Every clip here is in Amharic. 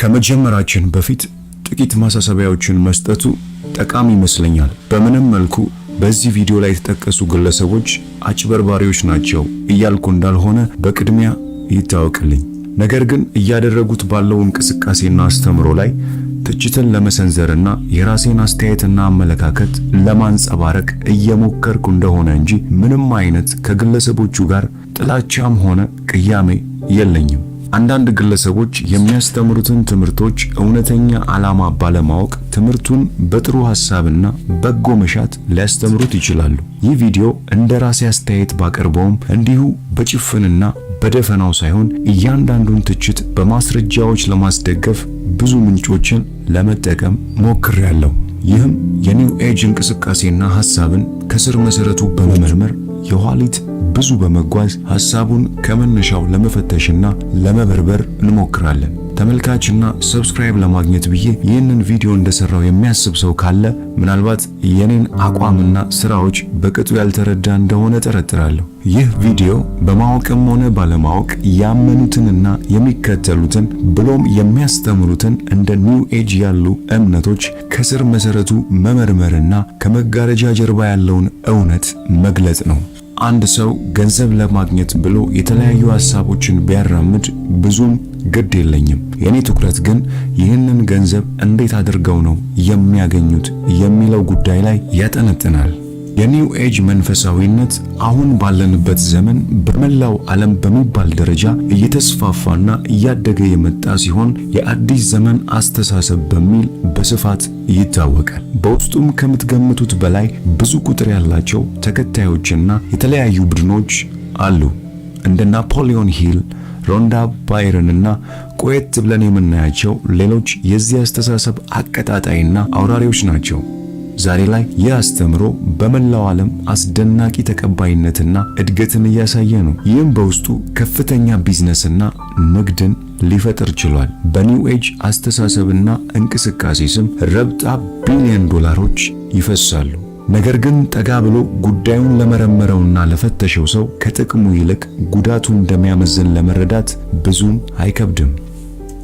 ከመጀመራችን በፊት ጥቂት ማሳሰቢያዎችን መስጠቱ ጠቃሚ ይመስለኛል። በምንም መልኩ በዚህ ቪዲዮ ላይ የተጠቀሱ ግለሰቦች አጭበርባሪዎች ናቸው እያልኩ እንዳልሆነ በቅድሚያ ይታወቅልኝ። ነገር ግን እያደረጉት ባለው እንቅስቃሴና አስተምሮ ላይ ትችትን ለመሰንዘርና የራሴን አስተያየትና አመለካከት ለማንጸባረቅ እየሞከርኩ እንደሆነ እንጂ ምንም አይነት ከግለሰቦቹ ጋር ጥላቻም ሆነ ቅያሜ የለኝም። አንዳንድ ግለሰቦች የሚያስተምሩትን ትምህርቶች እውነተኛ ዓላማ ባለማወቅ ትምህርቱን በጥሩ ሐሳብና በጎ መሻት ሊያስተምሩት ይችላሉ። ይህ ቪዲዮ እንደ ራሴ አስተያየት ባቀርበውም እንዲሁ በጭፍንና በደፈናው ሳይሆን እያንዳንዱን ትችት በማስረጃዎች ለማስደገፍ ብዙ ምንጮችን ለመጠቀም ሞክሬያለሁ። ይህም የኒው ኤጅ እንቅስቃሴና ሐሳብን ከስር መሰረቱ በመመርመር የኋሊት ብዙ በመጓዝ ሐሳቡን ከመነሻው ለመፈተሽና ለመበርበር እንሞክራለን። ተመልካችና ሰብስክራይብ ለማግኘት ብዬ ይህንን ቪዲዮ እንደሰራው የሚያስብ ሰው ካለ ምናልባት የኔን አቋምና ስራዎች በቅጡ ያልተረዳ እንደሆነ ጠረጥራለሁ። ይህ ቪዲዮ በማወቅም ሆነ ባለማወቅ ያመኑትንና የሚከተሉትን ብሎም የሚያስተምሩትን እንደ ኒው ኤጅ ያሉ እምነቶች ከስር መሰረቱ መመርመርና ከመጋረጃ ጀርባ ያለውን እውነት መግለጽ ነው። አንድ ሰው ገንዘብ ለማግኘት ብሎ የተለያዩ ሐሳቦችን ቢያራምድ ብዙም ግድ የለኝም። የኔ ትኩረት ግን ይህንን ገንዘብ እንዴት አድርገው ነው የሚያገኙት የሚለው ጉዳይ ላይ ያጠነጥናል። የኒው ኤጅ መንፈሳዊነት አሁን ባለንበት ዘመን በመላው ዓለም በሚባል ደረጃ እየተስፋፋና እያደገ የመጣ ሲሆን የአዲስ ዘመን አስተሳሰብ በሚል በስፋት ይታወቃል። በውስጡም ከምትገምቱት በላይ ብዙ ቁጥር ያላቸው ተከታዮችና የተለያዩ ቡድኖች አሉ። እንደ ናፖሊዮን ሂል፣ ሮንዳ ባይረንና ቆየት ብለን የምናያቸው ሌሎች የዚህ አስተሳሰብ አቀጣጣይና አውራሪዎች ናቸው። ዛሬ ላይ ይህ አስተምሮ በመላው ዓለም አስደናቂ ተቀባይነትና እድገትን እያሳየ ነው። ይህም በውስጡ ከፍተኛ ቢዝነስና ንግድን ሊፈጥር ችሏል። በኒው ኤጅ አስተሳሰብና እንቅስቃሴ ስም ረብጣ ቢሊዮን ዶላሮች ይፈሳሉ። ነገር ግን ጠጋ ብሎ ጉዳዩን ለመረመረውና ለፈተሸው ሰው ከጥቅሙ ይልቅ ጉዳቱ እንደሚያመዝን ለመረዳት ብዙም አይከብድም።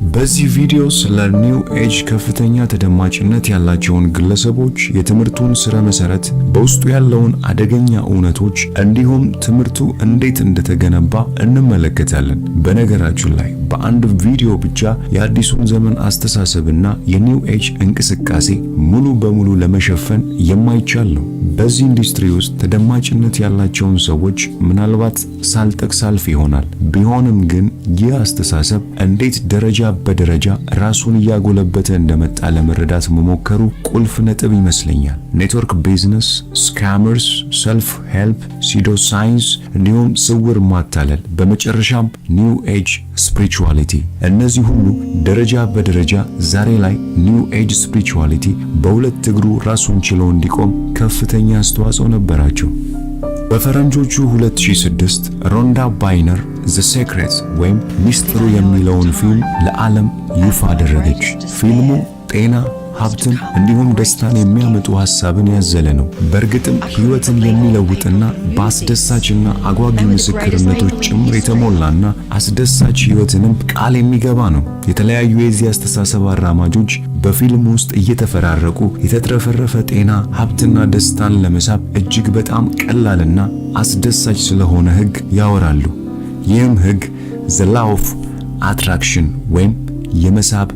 በዚህ ቪዲዮ ስለ ኒው ኤጅ ከፍተኛ ተደማጭነት ያላቸውን ግለሰቦች፣ የትምህርቱን ስረ መሰረት፣ በውስጡ ያለውን አደገኛ እውነቶች እንዲሁም ትምህርቱ እንዴት እንደተገነባ እንመለከታለን። በነገራችን ላይ በአንድ ቪዲዮ ብቻ የአዲሱን ዘመን አስተሳሰብና የኒው ኤጅ እንቅስቃሴ ሙሉ በሙሉ ለመሸፈን የማይቻል ነው። በዚህ ኢንዱስትሪ ውስጥ ተደማጭነት ያላቸውን ሰዎች ምናልባት ሳልጠቅስ አልፍ ይሆናል። ቢሆንም ግን ይህ አስተሳሰብ እንዴት ደረጃ በደረጃ ራሱን እያጎለበተ እንደመጣ ለመረዳት መሞከሩ ቁልፍ ነጥብ ይመስለኛል። ኔትወርክ ቢዝነስ፣ ስካመርስ፣ ሰልፍ ሄልፕ፣ ሲዶ ሳይንስ እንዲሁም ስውር ማታለል፣ በመጨረሻም ኒው ኤጅ ስፒሪቹዋሊቲ። እነዚህ ሁሉ ደረጃ በደረጃ ዛሬ ላይ ኒው ኤጅ ስፒሪቹዋሊቲ በሁለት እግሩ ራሱን ችሎ እንዲቆም ከፍተኛ አስተዋጽኦ ነበራቸው። በፈረንጆቹ 2006 ሮንዳ ባይነር ዘ ሴክሬት ወይም ሚስጥሩ የሚለውን ፊልም ለዓለም ይፋ አደረገች። ፊልሙ ጤና፣ ሀብትን እንዲሁም ደስታን የሚያመጡ ሐሳብን ያዘለ ነው። በእርግጥም ሕይወትን የሚለውጥና በአስደሳችና አጓጊ ምስክርነቶች ጭምር የተሞላና አስደሳች ሕይወትንም ቃል የሚገባ ነው። የተለያዩ የዚህ አስተሳሰብ አራማጆች በፊልም ውስጥ እየተፈራረቁ የተትረፈረፈ ጤና፣ ሀብትና ደስታን ለመሳብ እጅግ በጣም ቀላልና አስደሳች ስለሆነ ሕግ ያወራሉ። ይህም ሕግ ዘ ላው ኦፍ አትራክሽን ወይም የመሳብ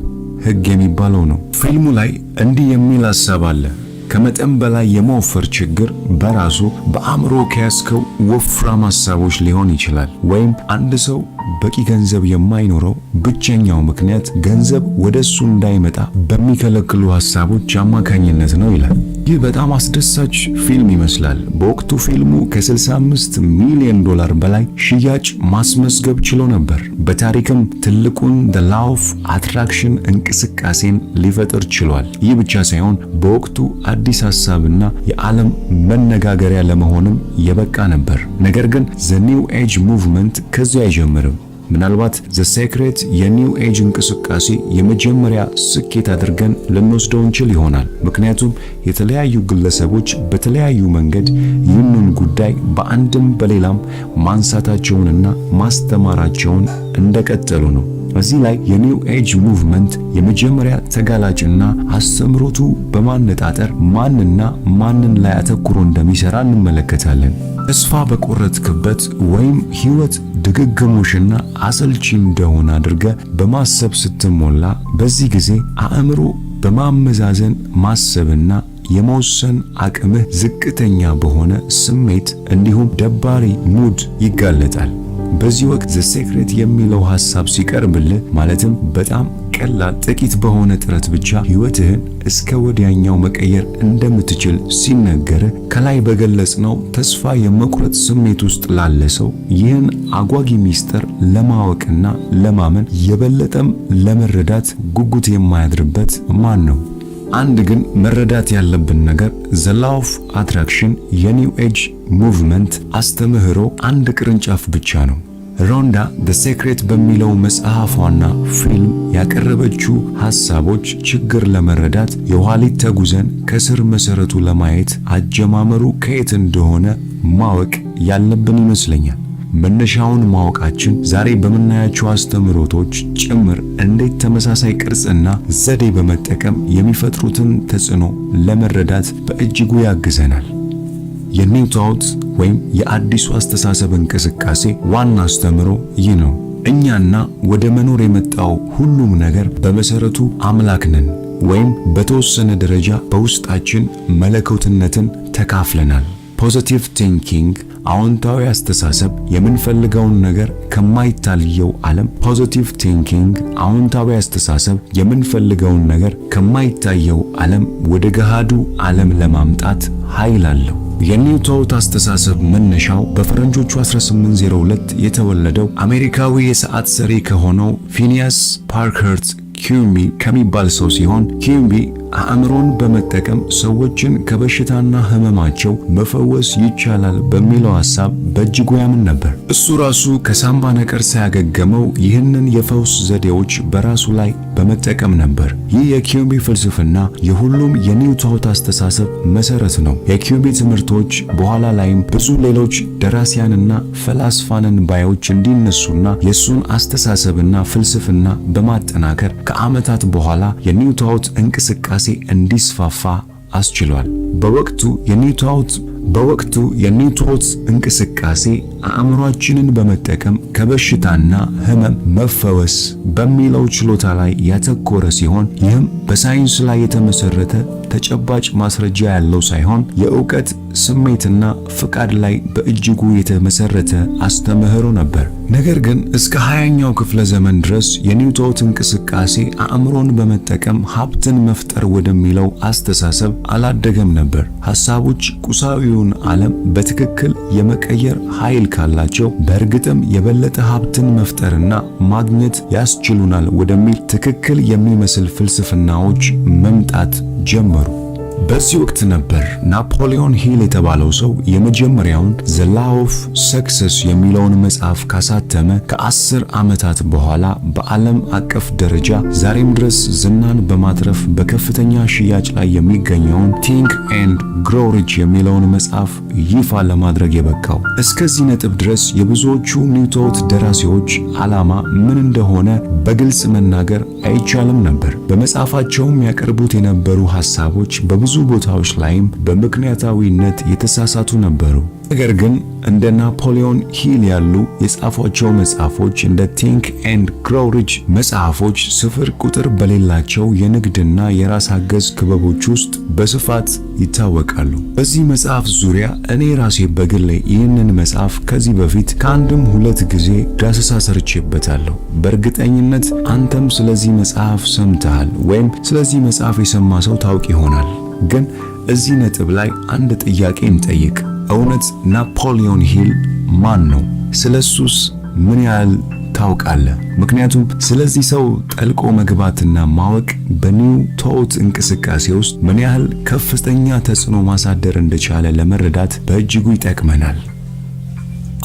ሕግ የሚባለው ነው። ፊልሙ ላይ እንዲህ የሚል ሐሳብ አለ። ከመጠን በላይ የመወፈር ችግር በራሱ በአእምሮ ከያዝከው ወፍራም ሐሳቦች ሊሆን ይችላል። ወይም አንድ ሰው በቂ ገንዘብ የማይኖረው ብቸኛው ምክንያት ገንዘብ ወደሱ እንዳይመጣ በሚከለክሉ ሐሳቦች አማካኝነት ነው ይላል። ይህ በጣም አስደሳች ፊልም ይመስላል። በወቅቱ ፊልሙ ከ65 ሚሊዮን ዶላር በላይ ሽያጭ ማስመዝገብ ችሎ ነበር። በታሪክም ትልቁን ዘ ላው ኦፍ አትራክሽን እንቅስቃሴን ሊፈጥር ችሏል። ይህ ብቻ ሳይሆን በወቅቱ አዲስ ሐሳብና የዓለም መነጋገሪያ ለመሆንም የበቃ ነበር። ነገር ግን ዘ ኒው ኤጅ ሙቭመንት ከዚህ አይጀምርም። ምናልባት ዘ ሴክሬት የኒው ኤጅ እንቅስቃሴ የመጀመሪያ ስኬት አድርገን ልንወስደው እንችል ይሆናል። ምክንያቱም የተለያዩ ግለሰቦች በተለያዩ መንገድ ይህንን ጉዳይ በአንድም በሌላም ማንሳታቸውንና ማስተማራቸውን እንደቀጠሉ ነው። እዚህ ላይ የኒው ኤጅ ሙቭመንት የመጀመሪያ ተጋላጭና አስተምሮቱ በማነጣጠር ማንና ማንን ላይ አተኩሮ እንደሚሰራ እንመለከታለን። ተስፋ በቆረጥክበት ወይም ህይወት ድግግሞሽና አሰልቺ እንደሆነ አድርገህ በማሰብ ስትሞላ በዚህ ጊዜ አእምሮ በማመዛዘን ማሰብና የመወሰን አቅምህ ዝቅተኛ በሆነ ስሜት እንዲሁም ደባሪ ሙድ ይጋለጣል። በዚህ ወቅት ዘ ሴክሬት የሚለው ሐሳብ ሲቀርብልህ ማለትም በጣም ቀላል ጥቂት በሆነ ጥረት ብቻ ህይወትህን እስከ ወዲያኛው መቀየር እንደምትችል ሲነገርህ ከላይ በገለጽነው ተስፋ የመቁረጥ ስሜት ውስጥ ላለ ሰው ይህን አጓጊ ሚስጥር ለማወቅና ለማመን የበለጠም ለመረዳት ጉጉት የማያድርበት ማን ነው? አንድ ግን መረዳት ያለብን ነገር ዘ ላው ኦፍ አትራክሽን የኒው ኤጅ ሙቭመንት አስተምህሮ አንድ ቅርንጫፍ ብቻ ነው። ሮንዳ ዘ ሴክሬት በሚለው መጽሐፏና ፊልም ያቀረበችው ሐሳቦች ችግር ለመረዳት የኋሊት ተጉዘን ከስር መሰረቱ ለማየት አጀማመሩ ከየት እንደሆነ ማወቅ ያለብን ይመስለኛል። መነሻውን ማወቃችን ዛሬ በምናያቸው አስተምህሮቶች ጭምር እንዴት ተመሳሳይ ቅርጽና ዘዴ በመጠቀም የሚፈጥሩትን ተጽዕኖ ለመረዳት በእጅጉ ያግዘናል። የኒው ቶት ወይም የአዲሱ አስተሳሰብ እንቅስቃሴ ዋና አስተምህሮ ይህ ነው። እኛና ወደ መኖር የመጣው ሁሉም ነገር በመሰረቱ አምላክ ነን ወይም በተወሰነ ደረጃ በውስጣችን መለኮትነትን ተካፍለናል። ፖዚቲቭ ቲንኪንግ አዎንታዊ አስተሳሰብ የምንፈልገውን ነገር ከማይታየው ዓለም ፖዚቲቭ ቲንኪንግ አዎንታዊ አስተሳሰብ የምንፈልገውን ነገር ከማይታየው ዓለም ወደ ገሃዱ ዓለም ለማምጣት ኃይል አለው። የኒው ቶት አስተሳሰብ መነሻው በፈረንጆቹ 1802 የተወለደው አሜሪካዊ የሰዓት ሰሪ ከሆነው ፊኒያስ ፓርከርት ኪዩምቢ ከሚባል ሰው ሲሆን ኪዩምቢ አእምሮን በመጠቀም ሰዎችን ከበሽታና ህመማቸው መፈወስ ይቻላል በሚለው ሐሳብ በእጅጉ ያምን ነበር። እሱ ራሱ ከሳምባ ነቀርሳ ያገገመው ይህንን የፈውስ ዘዴዎች በራሱ ላይ በመጠቀም ነበር። ይህ የኪዩምቢ ፍልስፍና የሁሉም የኒው ቶት አስተሳሰብ መሰረት ነው። የኪዩምቢ ትምህርቶች በኋላ ላይም ብዙ ሌሎች ደራሲያንና ፈላስፋንን ባዮች እንዲነሱና የሱን አስተሳሰብና ፍልስፍና በማጠናከር ከዓመታት በኋላ የኒው ቶት እንቅስቃሴ እንዲስፋፋ አስችሏል። በወቅቱ የኒው ቶት እንቅስቃሴ አእምሯችንን በመጠቀም ከበሽታና ህመም መፈወስ በሚለው ችሎታ ላይ ያተኮረ ሲሆን ይህም በሳይንስ ላይ የተመሰረተ ተጨባጭ ማስረጃ ያለው ሳይሆን የእውቀት ስሜትና ፍቃድ ላይ በእጅጉ የተመሰረተ አስተምህሮ ነበር። ነገር ግን እስከ 20ኛው ክፍለ ዘመን ድረስ የኒው ቶት እንቅስቃሴ አእምሮን በመጠቀም ሀብትን መፍጠር ወደሚለው አስተሳሰብ አላደገም ነበር። ሐሳቦች ቁሳዊውን ዓለም በትክክል የመቀየር ኃይል ካላቸው በእርግጥም የበለጠ ሀብትን መፍጠርና ማግኘት ያስችሉናል ወደሚል ትክክል የሚመስል ፍልስፍናዎች መምጣት ጀመሩ። በዚህ ወቅት ነበር ናፖሊዮን ሂል የተባለው ሰው የመጀመሪያውን ዘ ላው ኦፍ ሰክሰስ የሚለውን መጽሐፍ ካሳተመ ከ10 ዓመታት በኋላ በዓለም አቀፍ ደረጃ ዛሬም ድረስ ዝናን በማትረፍ በከፍተኛ ሽያጭ ላይ የሚገኘውን ቲንክ ኤንድ ግሮው ሪች የሚለውን መጽሐፍ ይፋ ለማድረግ የበቃው። እስከዚህ ነጥብ ድረስ የብዙዎቹ ኒው ቶት ደራሲዎች ዓላማ ምን እንደሆነ በግልጽ መናገር አይቻልም ነበር። በመጽሐፋቸውም ያቀርቡት የነበሩ ሐሳቦች በብዙ ቦታዎች ላይም በምክንያታዊነት የተሳሳቱ ነበሩ። ነገር ግን እንደ ናፖሊዮን ሂል ያሉ የጻፏቸው መጽሐፎች እንደ ቲንክ ኤንድ ግሮው ሪች መጽሐፎች ስፍር ቁጥር በሌላቸው የንግድና የራስ አገዝ ክበቦች ውስጥ በስፋት ይታወቃሉ። በዚህ መጽሐፍ ዙሪያ እኔ ራሴ በግሌ ይህንን መጽሐፍ ከዚህ በፊት ከአንድም 2 ጊዜ ዳሰሳ ሰርቼበታለሁ። በእርግጠኝነት አንተም ስለዚህ መጽሐፍ ሰምተሃል ወይም ስለዚህ መጽሐፍ የሰማ ሰው ታውቅ ይሆናል። ግን እዚህ ነጥብ ላይ አንድ ጥያቄ እንጠይቅ። እውነት ናፖሊዮን ሂል ማን ነው? ስለሱስ ምን ያህል ታውቃለህ? ምክንያቱም ስለዚህ ሰው ጠልቆ መግባትና ማወቅ በኒው ቶት እንቅስቃሴ ውስጥ ምን ያህል ከፍተኛ ተጽዕኖ ማሳደር እንደቻለ ለመረዳት በእጅጉ ይጠቅመናል።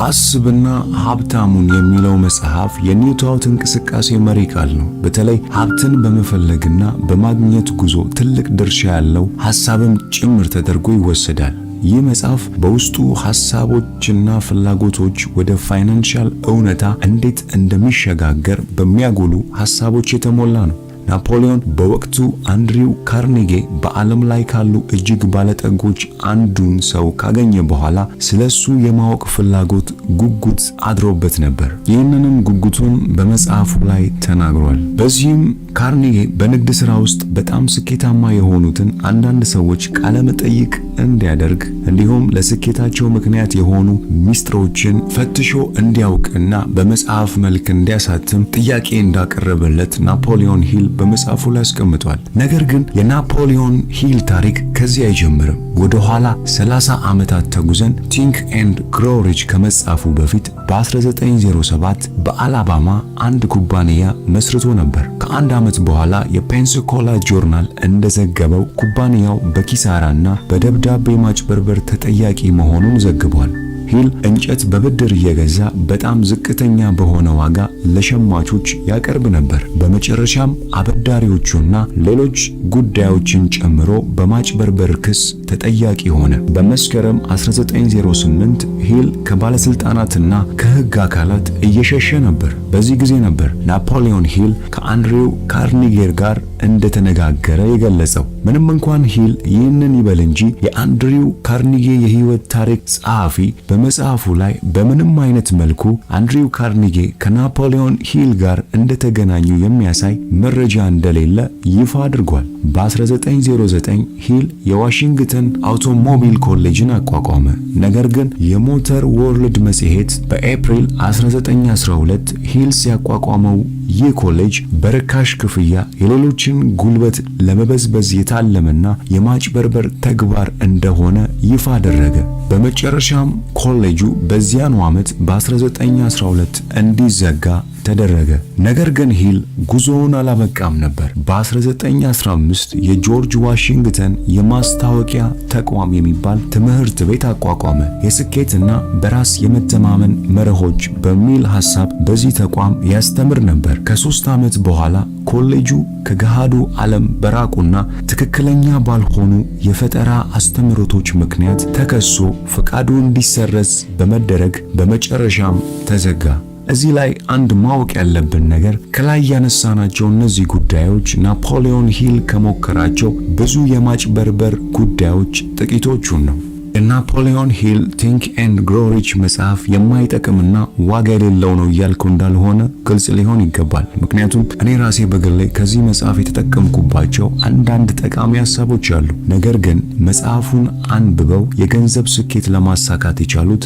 አስብና ሀብታሙን የሚለው መጽሐፍ የኒው ቶት እንቅስቃሴ መሪ ቃል ነው። በተለይ ሀብትን በመፈለግና በማግኘት ጉዞ ትልቅ ድርሻ ያለው ሐሳብም ጭምር ተደርጎ ይወሰዳል። ይህ መጽሐፍ በውስጡ ሐሳቦችና ፍላጎቶች ወደ ፋይናንሻል እውነታ እንዴት እንደሚሸጋገር በሚያጎሉ ሐሳቦች የተሞላ ነው። ናፖሊዮን በወቅቱ አንድሪው ካርኔጌ በዓለም ላይ ካሉ እጅግ ባለጠጎች አንዱን ሰው ካገኘ በኋላ ስለሱ የማወቅ ፍላጎት ጉጉት አድሮበት ነበር። ይህንንም ጉጉቱን በመጽሐፉ ላይ ተናግሯል። በዚህም ካርኔጌ በንግድ ሥራ ውስጥ በጣም ስኬታማ የሆኑትን አንዳንድ ሰዎች ቃለ መጠይቅ እንዲያደርግ እንዲሁም ለስኬታቸው ምክንያት የሆኑ ሚስጥሮችን ፈትሾ እንዲያውቅና በመጽሐፍ መልክ እንዲያሳትም ጥያቄ እንዳቀረበለት ናፖሊዮን ሂል በመጽሐፉ ላይ አስቀምጧል። ነገር ግን የናፖሊዮን ሂል ታሪክ ከዚህ አይጀምርም። ወደ ኋላ 30 ዓመታት ተጉዘን ቲንክ ኤንድ ግሮው ሪች ከመጻፉ በፊት በ1907 በአላባማ አንድ ኩባንያ መስርቶ ነበር። ከአንድ ዓመት በኋላ የፔንሳኮላ ጆርናል እንደዘገበው ኩባንያው በኪሳራና በደብዳቤ ማጭበርበር ተጠያቂ መሆኑን ዘግቧል። ሂል እንጨት በብድር እየገዛ በጣም ዝቅተኛ በሆነ ዋጋ ለሸማቾች ያቀርብ ነበር። በመጨረሻም አበዳሪዎቹና ሌሎች ጉዳዮችን ጨምሮ በማጭበርበር ክስ ተጠያቂ ሆነ። በመስከረም 1908 ሂል ከባለስልጣናትና ከሕግ አካላት እየሸሸ ነበር። በዚህ ጊዜ ነበር ናፖሊዮን ሂል ከአንድሪው ካርኔጌ ጋር እንደተነጋገረ የገለጸው። ምንም እንኳን ሂል ይህንን ይበል እንጂ የአንድሪው ካርኔጌ የህይወት ታሪክ ጸሐፊ በመጽሐፉ ላይ በምንም አይነት መልኩ አንድሪው ካርኔጌ ከናፖሊዮን ሂል ጋር እንደተገናኙ የሚያሳይ መረጃ እንደሌለ ይፋ አድርጓል። በ1909 ሂል የዋሽንግተን አውቶሞቢል ኮሌጅን አቋቋመ። ነገር ግን የሞተር ወርልድ መጽሔት በኤፕሪል 1912 ሂል ሲያቋቋመው ይህ ኮሌጅ በርካሽ ክፍያ የሌሎችን ጉልበት ለመበዝበዝ የታለመና የማጭበርበር ተግባር እንደሆነ ይፋ አደረገ። በመጨረሻም ኮሌጁ በዚያኑ ዓመት በ1912 እንዲዘጋ ተደረገ። ነገር ግን ሂል ጉዞውን አላበቃም ነበር። በ1915 የጆርጅ ዋሽንግተን የማስታወቂያ ተቋም የሚባል ትምህርት ቤት አቋቋመ። የስኬትና በራስ የመተማመን መርሆች በሚል ሐሳብ በዚህ ተቋም ያስተምር ነበር። ከ3 ዓመት በኋላ ኮሌጁ ከገሃዱ ዓለም በራቁና ትክክለኛ ባልሆኑ የፈጠራ አስተምህሮቶች ምክንያት ተከሶ ፈቃዱ እንዲሰረዝ በመደረግ በመጨረሻም ተዘጋ። እዚህ ላይ አንድ ማወቅ ያለብን ነገር ከላይ ያነሳናቸው እነዚህ ጉዳዮች ናፖሊዮን ሂል ከሞከራቸው ብዙ የማጭበርበር ጉዳዮች ጥቂቶቹን ነው። የናፖሊዮን ሂል ቲንክ ኤንድ ግሮው ሪች መጽሐፍ የማይጠቅምና ዋጋ የሌለው ነው እያልኩ እንዳልሆነ ግልጽ ሊሆን ይገባል። ምክንያቱም እኔ ራሴ በግሌ ከዚህ መጽሐፍ የተጠቀምኩባቸው አንዳንድ ጠቃሚ ሐሳቦች አሉ። ነገር ግን መጽሐፉን አንብበው የገንዘብ ስኬት ለማሳካት የቻሉት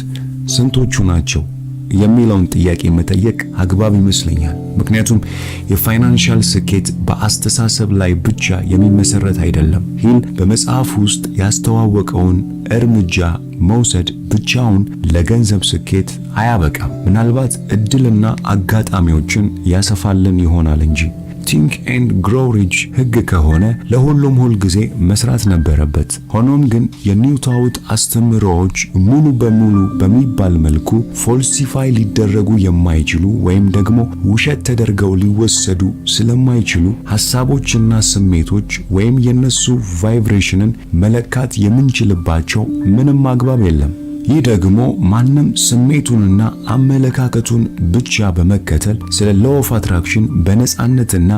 ስንቶቹ ናቸው የሚለውን ጥያቄ መጠየቅ አግባብ ይመስለኛል። ምክንያቱም የፋይናንሻል ስኬት በአስተሳሰብ ላይ ብቻ የሚመሰረት አይደለም። ሂል በመጽሐፍ ውስጥ ያስተዋወቀውን እርምጃ መውሰድ ብቻውን ለገንዘብ ስኬት አያበቃም። ምናልባት እድልና አጋጣሚዎችን ያሰፋልን ይሆናል እንጂ። ቲንክ ኤንድ ግሮው ሪች ሕግ ከሆነ ለሁሉም ሁል ጊዜ መስራት ነበረበት። ሆኖም ግን የኒውታውት አስተምህሮዎች ሙሉ በሙሉ በሚባል መልኩ ፎልሲፋይ ሊደረጉ የማይችሉ ወይም ደግሞ ውሸት ተደርገው ሊወሰዱ ስለማይችሉ ሐሳቦችና ስሜቶች ወይም የነሱ ቫይብሬሽንን መለካት የምንችልባቸው ምንም አግባብ የለም። ይህ ደግሞ ማንም ስሜቱንና አመለካከቱን ብቻ በመከተል ስለ ሎው ኦፍ አትራክሽን በነጻነትና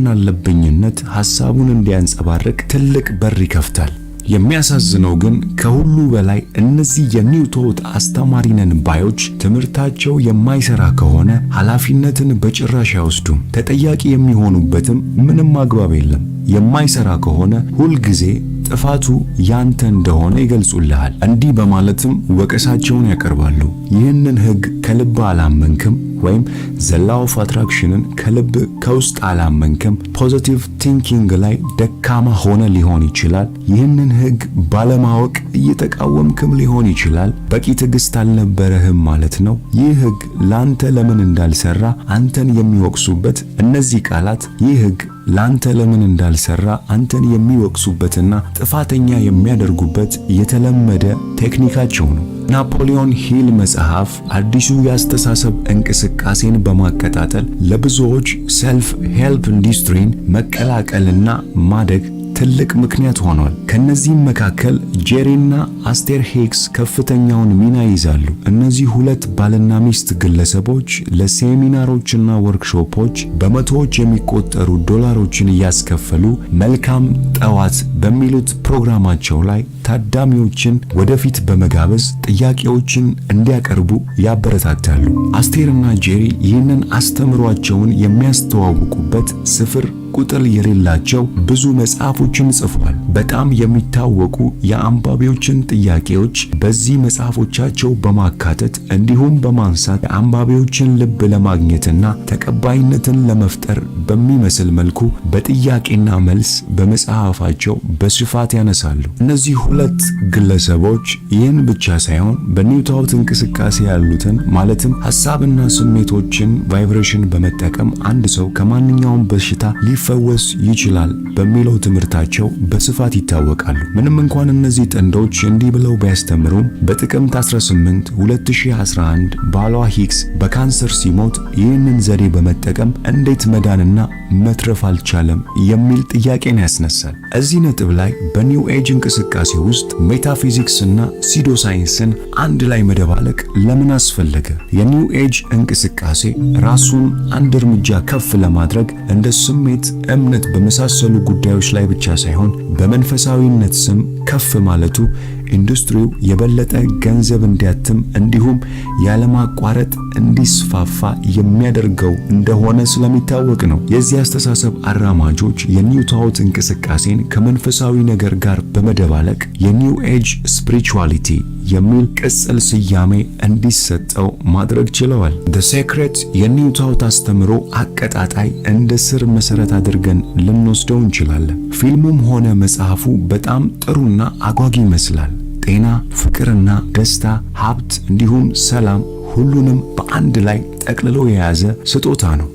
በማናለብኝነት ሐሳቡን እንዲያንጸባርቅ ትልቅ በር ይከፍታል። የሚያሳዝነው ግን ከሁሉ በላይ እነዚህ የኒውቶት አስተማሪ ነን ባዮች ትምህርታቸው የማይሰራ ከሆነ ኃላፊነትን በጭራሽ አይወስዱም። ተጠያቂ የሚሆኑበትም ምንም አግባብ የለም። የማይሰራ ከሆነ ሁልጊዜ ጥፋቱ ያንተ እንደሆነ ይገልጹልሃል። እንዲህ በማለትም ወቀሳቸውን ያቀርባሉ። ይህንን ሕግ ከልብ አላመንክም ወይም ዘ ላው ኦፍ አትራክሽንን ከልብ ከውስጥ አላመንክም። ፖዚቲቭ ቲንኪንግ ላይ ደካማ ሆነ ሊሆን ይችላል። ይህንን ሕግ ባለማወቅ እየተቃወምክም ሊሆን ይችላል። በቂ ትዕግስት አልነበረህም ማለት ነው። ይህ ሕግ ላንተ ለምን እንዳልሰራ አንተን የሚወቅሱበት እነዚህ ቃላት ይህ ሕግ ላንተ ለምን እንዳልሰራ አንተን የሚወቅሱበትና ጥፋተኛ የሚያደርጉበት የተለመደ ቴክኒካቸው ነው። ናፖሊዮን ሂል መጽሐፍ አዲሱ የአስተሳሰብ እንቅስቃሴን በማቀጣጠል ለብዙዎች ሰልፍ ሄልፕ ኢንዱስትሪን መቀላቀልና ማደግ ትልቅ ምክንያት ሆኗል። ከነዚህም መካከል ጄሪና አስቴር ሂግስ ከፍተኛውን ሚና ይዛሉ። እነዚህ ሁለት ባልና ሚስት ግለሰቦች ለሴሚናሮችና ወርክሾፖች በመቶዎች የሚቆጠሩ ዶላሮችን እያስከፈሉ መልካም ጠዋት በሚሉት ፕሮግራማቸው ላይ ታዳሚዎችን ወደፊት በመጋበዝ ጥያቄዎችን እንዲያቀርቡ ያበረታታሉ። አስቴርና ጄሪ ይህንን አስተምሯቸውን የሚያስተዋውቁበት ስፍር ቁጥር የሌላቸው ብዙ መጽሐፎችን ጽፏል። በጣም የሚታወቁ የአንባቢዎችን ጥያቄዎች በዚህ መጽሐፎቻቸው በማካተት እንዲሁም በማንሳት የአንባቢዎችን ልብ ለማግኘትና ተቀባይነትን ለመፍጠር በሚመስል መልኩ በጥያቄና መልስ በመጽሐፋቸው በስፋት ያነሳሉ። እነዚህ ሁለት ግለሰቦች ይህን ብቻ ሳይሆን በኒው ታውት እንቅስቃሴ ያሉትን ማለትም ሐሳብና ስሜቶችን ቫይብሬሽን በመጠቀም አንድ ሰው ከማንኛውም በሽታ ሊፈወስ ይችላል በሚለው ትምህርታቸው በስፋት ይታወቃሉ። ምንም እንኳን እነዚህ ጥንዶች እንዲህ ብለው ቢያስተምሩም በጥቅምት 18 2011 ባሏ ሂግስ በካንሰር ሲሞት ይህንን ዘዴ በመጠቀም እንዴት መዳንና መትረፍ አልቻለም የሚል ጥያቄን ያስነሳል። እዚህ ነጥብ ላይ በኒው ኤጅ እንቅስቃሴ ውስጥ ሜታፊዚክስና ሲዶሳይንስን አንድ ላይ መደባለቅ ለምን አስፈለገ? የኒው ኤጅ እንቅስቃሴ ራሱን አንድ እርምጃ ከፍ ለማድረግ እንደ ስሜት፣ እምነት በመሳሰሉ ጉዳዮች ላይ ብቻ ሳይሆን በመንፈሳዊነት ስም ከፍ ማለቱ ኢንዱስትሪው የበለጠ ገንዘብ እንዲያትም እንዲሁም ያለማቋረጥ እንዲስፋፋ የሚያደርገው እንደሆነ ስለሚታወቅ ነው። የዚህ አስተሳሰብ አራማጆች የኒው ታውት እንቅስቃሴን ከመንፈሳዊ ነገር ጋር በመደባለቅ የኒው ኤጅ ስፒሪቹዋሊቲ የሚል ቅጽል ስያሜ እንዲሰጠው ማድረግ ችለዋል። ዘ ሴክሬት የኒው ታውት አስተምሮ አቀጣጣይ እንደ ስር መሰረት አድርገን ልንወስደው እንችላለን። ፊልሙም ሆነ መጽሐፉ በጣም ጥሩና አጓጊ ይመስላል። ጤና፣ ፍቅርና ደስታ፣ ሀብት እንዲሁም ሰላም ሁሉንም በአንድ ላይ ጠቅልሎ የያዘ ስጦታ ነው።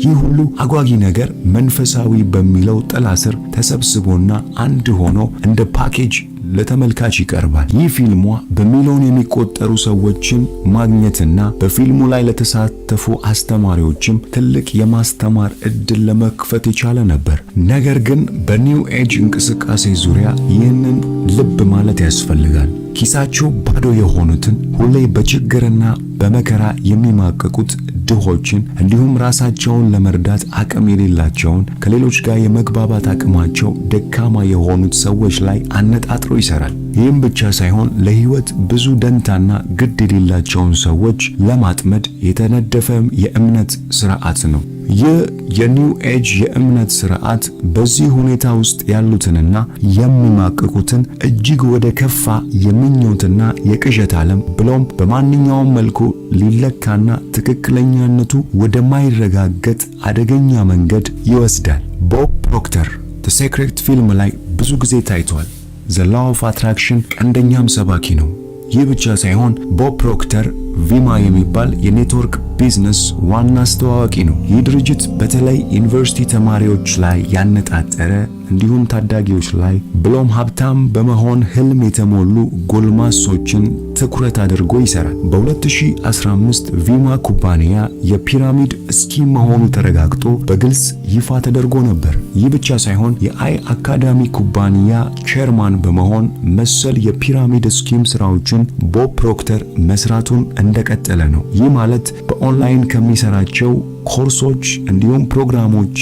ይህ ሁሉ አጓጊ ነገር መንፈሳዊ በሚለው ጥላ ስር ተሰብስቦና አንድ ሆኖ እንደ ፓኬጅ ለተመልካች ይቀርባል። ይህ ፊልሟ በሚሊዮን የሚቆጠሩ ሰዎችን ማግኘትና በፊልሙ ላይ ለተሳተፉ አስተማሪዎችም ትልቅ የማስተማር እድል ለመክፈት የቻለ ነበር። ነገር ግን በኒው ኤጅ እንቅስቃሴ ዙሪያ ይህንን ልብ ማለት ያስፈልጋል። ኪሳቸው ባዶ የሆኑትን ሁሌ በችግርና በመከራ የሚማቀቁት ድሆችን እንዲሁም ራሳቸውን ለመርዳት አቅም የሌላቸውን ከሌሎች ጋር የመግባባት አቅማቸው ደካማ የሆኑት ሰዎች ላይ አነጣጥሮ ይሰራል። ይህም ብቻ ሳይሆን ለህይወት ብዙ ደንታና ግድ የሌላቸውን ሰዎች ለማጥመድ የተነደፈ የእምነት ስርዓት ነው። ይህ የኒው ኤጅ የእምነት ስርዓት በዚህ ሁኔታ ውስጥ ያሉትንና የሚማቅቁትን እጅግ ወደ ከፋ የምኞትና የቅዠት ዓለም ብሎም በማንኛውም መልኩ ሊለካና ትክክለኛነቱ ወደማይረጋገጥ አደገኛ መንገድ ይወስዳል። ቦብ ፕሮክተር ዘ ሴክሬት ፊልም ላይ ብዙ ጊዜ ታይቷል። ዘ ላው ኦፍ አትራክሽን ቀንደኛም ሰባኪ ነው። ይህ ብቻ ሳይሆን ቦብ ፕሮክተር ቪማ የሚባል የኔትወርክ ቢዝነስ ዋና አስተዋዋቂ ነው። ይህ ድርጅት በተለይ ዩኒቨርሲቲ ተማሪዎች ላይ ያነጣጠረ እንዲሁም ታዳጊዎች ላይ ብሎም ሀብታም በመሆን ህልም የተሞሉ ጎልማሶችን ትኩረት አድርጎ ይሰራል። በ2015 ቪማ ኩባንያ የፒራሚድ ስኪም መሆኑ ተረጋግጦ በግልጽ ይፋ ተደርጎ ነበር። ይህ ብቻ ሳይሆን የአይ አካዳሚ ኩባንያ ቼርማን በመሆን መሰል የፒራሚድ ስኪም ስራዎችን ቦብ ፕሮክተር መስራቱን እንደቀጠለ ነው። ይህ ማለት በኦንላይን ከሚሰራቸው ኮርሶች እንዲሁም ፕሮግራሞች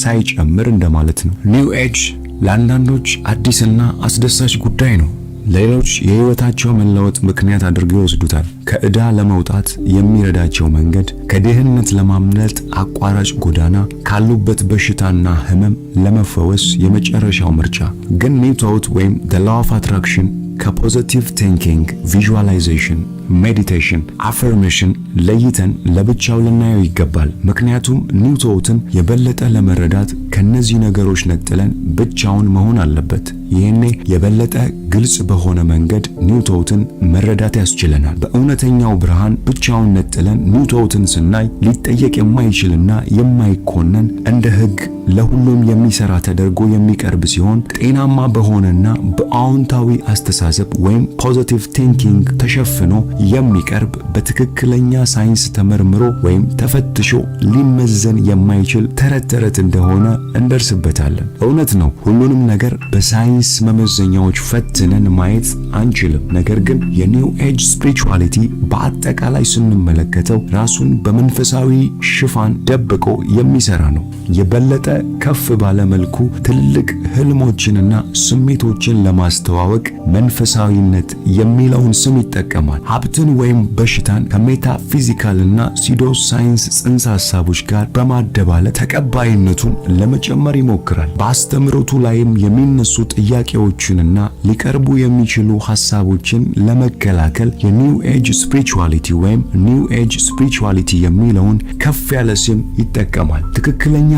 ሳይጨምር እንደማለት ነው። ኒው ኤጅ ለአንዳንዶች አዲስና አስደሳች ጉዳይ ነው። ሌሎች የህይወታቸው መለወጥ ምክንያት አድርገው ይወስዱታል። ከዕዳ ለመውጣት የሚረዳቸው መንገድ፣ ከድህነት ለማምለጥ አቋራጭ ጎዳና፣ ካሉበት በሽታና ህመም ለመፈወስ የመጨረሻው ምርጫ። ግን ኒው ታውት ወይም the law of attraction ከፖዚቲቭ ቲንኪንግ፣ ቪዥዋላይዜሽን፣ ሜዲቴሽን፣ አፈርሜሽን ለይተን ለብቻው ልናየው ይገባል። ምክንያቱም ኒው ታውትን የበለጠ ለመረዳት ከነዚህ ነገሮች ነጥለን ብቻውን መሆን አለበት። ይህኔ የበለጠ ግልጽ በሆነ መንገድ ኒው ቶትን መረዳት ያስችለናል። በእውነተኛው ብርሃን ብቻውን ነጥለን ኒው ቶትን ስናይ ሊጠየቅ የማይችልና የማይኮነን እንደ ሕግ ለሁሉም የሚሰራ ተደርጎ የሚቀርብ ሲሆን ጤናማ በሆነና በአዎንታዊ አስተሳሰብ ወይም ፖዚቲቭ ቲንኪንግ ተሸፍኖ የሚቀርብ በትክክለኛ ሳይንስ ተመርምሮ ወይም ተፈትሾ ሊመዘን የማይችል ተረት እንደሆነ እንደርስበታለን። እውነት ነው፣ ሁሉንም ነገር በሳይንስ መመዘኛዎች ፈትነን ማየት አንችልም። ነገር ግን የኒው ኤጅ ስፒሪቹዋሊቲ በአጠቃላይ ስንመለከተው ራሱን በመንፈሳዊ ሽፋን ደብቆ የሚሰራ ነው። የበለጠ ከፍ ባለ መልኩ ትልቅ ህልሞችንና ስሜቶችን ለማስተዋወቅ መንፈሳዊነት የሚለውን ስም ይጠቀማል። ሀብትን ወይም በሽታን ከሜታፊዚካልና ሲዶ ሳይንስ ጽንሰ ሐሳቦች ጋር በማደባለቅ ተቀባይነቱን ለመጨመር ይሞክራል። በአስተምሮቱ ላይም የሚነሱ ጥያቄዎችንና ሊቀርቡ የሚችሉ ሐሳቦችን ለመከላከል የኒው ኤጅ ስፒሪቹዋሊቲ ወይም ኒው ኤጅ ስፒሪቹዋሊቲ የሚለውን ከፍ ያለ ስም ይጠቀማል። ትክክለኛ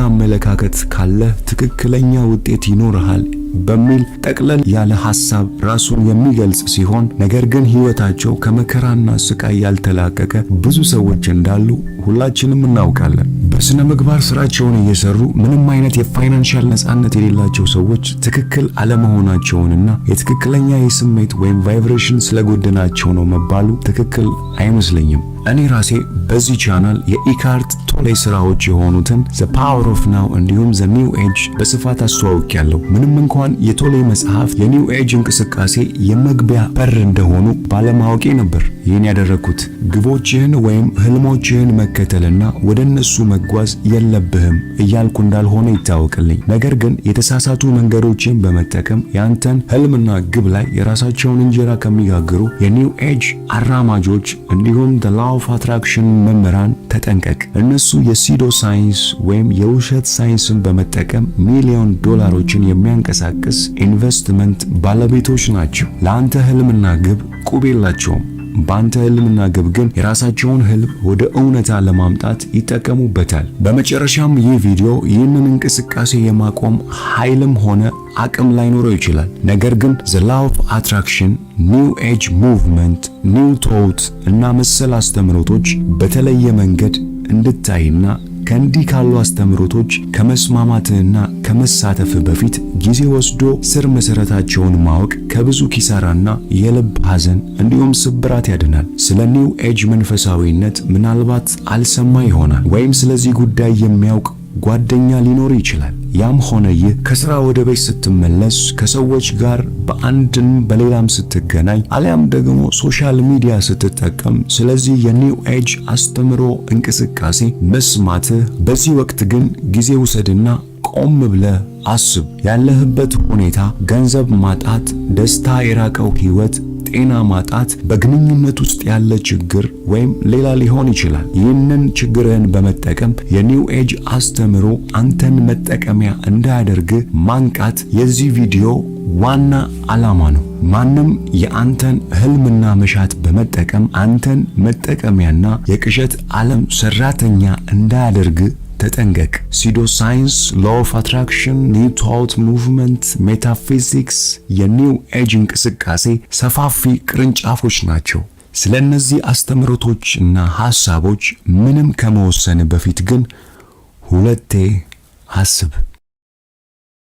አመለካከት ካለ ትክክለኛ ውጤት ይኖርሃል በሚል ጠቅለል ያለ ሐሳብ ራሱን የሚገልጽ ሲሆን ነገር ግን ህይወታቸው ከመከራና ስቃይ ያልተላቀቀ ብዙ ሰዎች እንዳሉ ሁላችንም እናውቃለን። በስነ ምግባር ስራቸውን እየሰሩ ምንም አይነት የፋይናንሻል ነፃነት የሌላቸው ሰዎች ትክክል አለመሆናቸውንና የትክክለኛ የስሜት ወይም ቫይብሬሽን ስለጎደናቸው ነው መባሉ ትክክል አይመስለኝም። እኔ ራሴ በዚህ ቻናል የኢካርት ቶሌ ስራዎች የሆኑትን The Power of Now እንዲሁም The New Age በስፋት አስተዋውቄያለሁ። ምንም እንኳን የቶሌ መጽሐፍ የኒው ኤጅ እንቅስቃሴ የመግቢያ በር እንደሆኑ ባለማወቄ ነበር ይህን ያደረኩት። ግቦችህን ወይም ህልሞችህን መከተልና ወደ እነሱ መጓዝ የለብህም እያልኩ እንዳልሆነ ይታወቅልኝ። ነገር ግን የተሳሳቱ መንገዶችን በመጠቀም ያንተን ህልምና ግብ ላይ የራሳቸውን እንጀራ ከሚጋግሩ የኒው ኤጅ አራማጆች እንዲሁም The Law of Attraction መምህራን ተጠንቀቅ። እነሱ የሲዶ ሳይንስ ወይም የውሸት ሳይንስን በመጠቀም ሚሊዮን ዶላሮችን የሚያንቀሳቅስ ኢንቨስትመንት ባለቤቶች ናቸው። ለአንተ ህልምና ግብ ቁብ የላቸውም። በአንተ ህልምና ግብ ግን የራሳቸውን ህልም ወደ እውነታ ለማምጣት ይጠቀሙበታል። በመጨረሻም ይህ ቪዲዮ ይህንን እንቅስቃሴ የማቆም ኃይልም ሆነ አቅም ላይኖረው ይችላል። ነገር ግን The Law of Attraction፣ ኒው ኤጅ ሙቭመንት፣ ኒው ቶት እና መሰል አስተምሮቶች በተለየ መንገድ እንድታይና ከእንዲህ ካሉ አስተምሮቶች ከመስማማትህና ከመሳተፍ በፊት ጊዜ ወስዶ ስር መሰረታቸውን ማወቅ ከብዙ ኪሳራና የልብ ሐዘን እንዲሁም ስብራት ያድናል። ስለ ኒው ኤጅ መንፈሳዊነት ምናልባት አልሰማ ይሆናል ወይም ስለዚህ ጉዳይ የሚያውቅ ጓደኛ ሊኖር ይችላል። ያም ሆነ ይህ ከስራ ወደ ቤት ስትመለስ፣ ከሰዎች ጋር በአንድም በሌላም ስትገናኝ፣ አሊያም ደግሞ ሶሻል ሚዲያ ስትጠቀም ስለዚህ የኒው ኤጅ አስተምሮ እንቅስቃሴ መስማትህ፣ በዚህ ወቅት ግን ጊዜ ውሰድና ቆም ብለህ አስብ። ያለህበት ሁኔታ፣ ገንዘብ ማጣት፣ ደስታ የራቀው ህይወት፣ ጤና ማጣት፣ በግንኙነት ውስጥ ያለ ችግር ወይም ሌላ ሊሆን ይችላል። ይህንን ችግርህን በመጠቀም የኒው ኤጅ አስተምሮ አንተን መጠቀሚያ እንዳያደርግ ማንቃት የዚህ ቪዲዮ ዋና ዓላማ ነው። ማንም የአንተን ህልምና መሻት በመጠቀም አንተን መጠቀሚያና የቅዠት ዓለም ሰራተኛ እንዳያደርግ ተጠንቀቅ። ሲዶ ሳይንስ፣ ሎው ኦፍ አትራክሽን፣ ኒው ቶት ሙቭመንት፣ ሜታፊዚክስ የኒው ኤጅ እንቅስቃሴ ሰፋፊ ቅርንጫፎች ናቸው። ስለ እነዚህ አስተምሮቶች እና ሐሳቦች ምንም ከመወሰን በፊት ግን ሁለቴ አስብ።